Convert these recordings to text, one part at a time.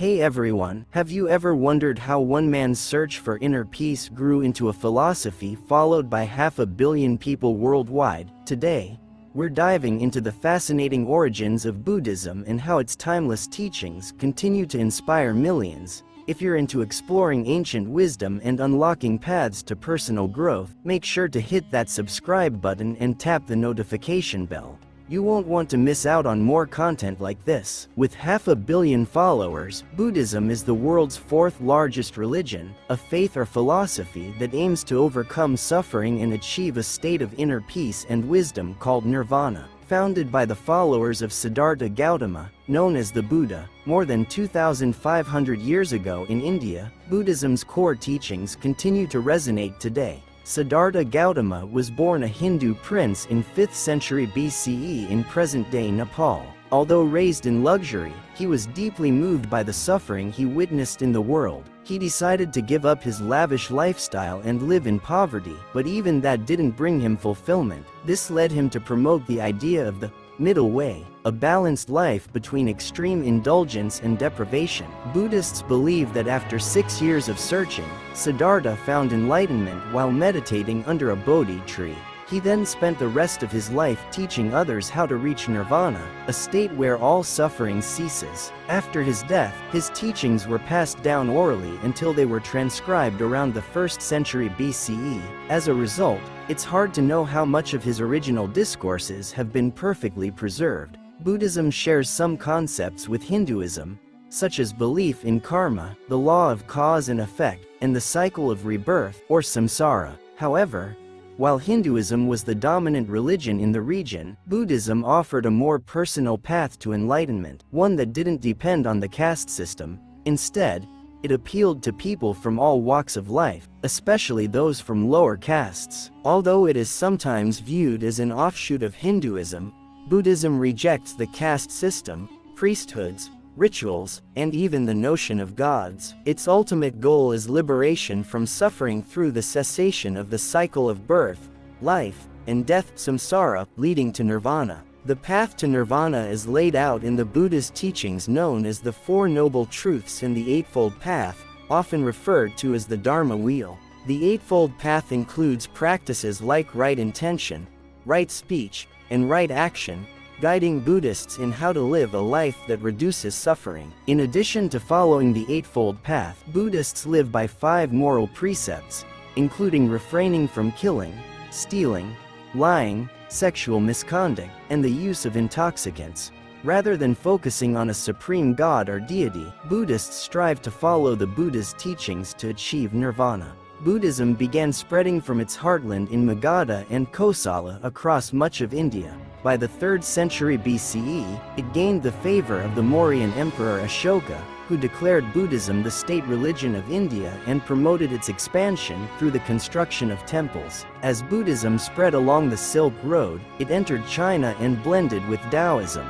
Hey everyone, have you ever wondered how one man's search for inner peace grew into a philosophy followed by 500 million people worldwide? Today, we're diving into the fascinating origins of Buddhism and how its timeless teachings continue to inspire millions. If you're into exploring ancient wisdom and unlocking paths to personal growth, make sure to hit that subscribe button and tap the notification bell. You won't want to miss out on more content like this. With 500 million followers, Buddhism is the world's fourth largest religion, a faith or philosophy that aims to overcome suffering and achieve a state of inner peace and wisdom called nirvana. Founded by the followers of Siddhartha Gautama, known as the Buddha, more than 2,500 years ago in India, Buddhism's core teachings continue to resonate today. Siddhartha Gautama was born a Hindu prince in 5th century BCE in present-day Nepal. Although raised in luxury, he was deeply moved by the suffering he witnessed in the world. He decided to give up his lavish lifestyle and live in poverty, but even that didn't bring him fulfillment. This led him to promote the idea of the middle way, a balanced life between extreme indulgence and deprivation. Buddhists believe that after 6 years of searching, Siddhartha found enlightenment while meditating under a Bodhi tree. He then spent the rest of his life teaching others how to reach nirvana, a state where all suffering ceases. After his death, his teachings were passed down orally until they were transcribed around the 1st century BCE. As a result, it's hard to know how much of his original discourses have been perfectly preserved. Buddhism shares some concepts with Hinduism, such as belief in karma, the law of cause and effect, and the cycle of rebirth, or samsara. However, while Hinduism was the dominant religion in the region, Buddhism offered a more personal path to enlightenment, one that didn't depend on the caste system. Instead, it appealed to people from all walks of life, especially those from lower castes. Although it is sometimes viewed as an offshoot of Hinduism, Buddhism rejects the caste system, priesthoods, rituals, and even the notion of gods. Its ultimate goal is liberation from suffering through the cessation of the cycle of birth, life, and death, samsara, leading to nirvana. The path to nirvana is laid out in the Buddhist teachings known as the Four Noble Truths and the Eightfold Path, often referred to as the Dharma Wheel. The Eightfold Path includes practices like right intention, right speech, and right action, guiding Buddhists in how to live a life that reduces suffering. In addition to following the Eightfold Path, Buddhists live by 5 moral precepts, including refraining from killing, stealing, lying, sexual misconduct, and the use of intoxicants. Rather than focusing on a supreme god or deity, Buddhists strive to follow the Buddha's teachings to achieve nirvana. Buddhism began spreading from its heartland in Magadha and Kosala across much of India. By the 3rd century BCE, it gained the favor of the Mauryan Emperor Ashoka, who declared Buddhism the state religion of India and promoted its expansion through the construction of temples. As Buddhism spread along the Silk Road, it entered China and blended with Taoism,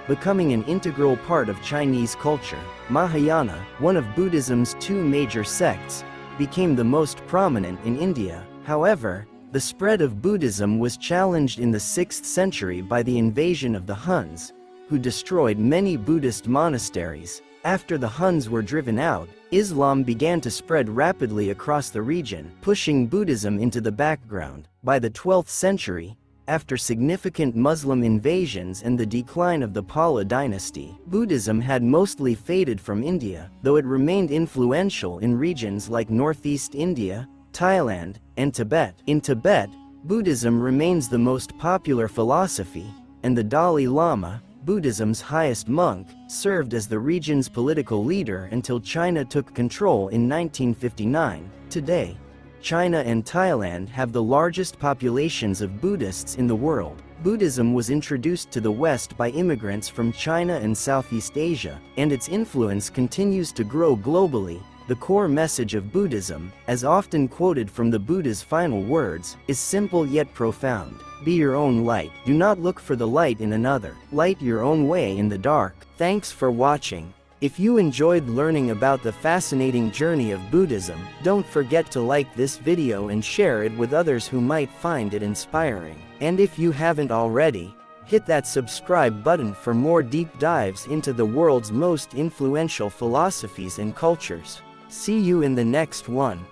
becoming an integral part of Chinese culture. Mahayana, one of Buddhism's 2 major sects, became the most prominent in India. However, the spread of Buddhism was challenged in the 6th century by the invasion of the Huns, who destroyed many Buddhist monasteries. After the Huns were driven out, Islam began to spread rapidly across the region, pushing Buddhism into the background. By the 12th century, after significant Muslim invasions and the decline of the Pala dynasty, Buddhism had mostly faded from India, though it remained influential in regions like northeast India, Thailand, and Tibet. In Tibet, Buddhism remains the most popular philosophy, and the Dalai Lama, Buddhism's highest monk, served as the region's political leader until China took control in 1959. Today, China and Thailand have the largest populations of Buddhists in the world. Buddhism was introduced to the West by immigrants from China and Southeast Asia, and its influence continues to grow globally. The core message of Buddhism, as often quoted from the Buddha's final words, is simple yet profound. Be your own light. Do not look for the light in another. Light your own way in the dark. Thanks for watching. If you enjoyed learning about the fascinating journey of Buddhism, don't forget to like this video and share it with others who might find it inspiring. And if you haven't already, Hit that subscribe button for more deep dives into the world's most influential philosophies and cultures. See you in the next one.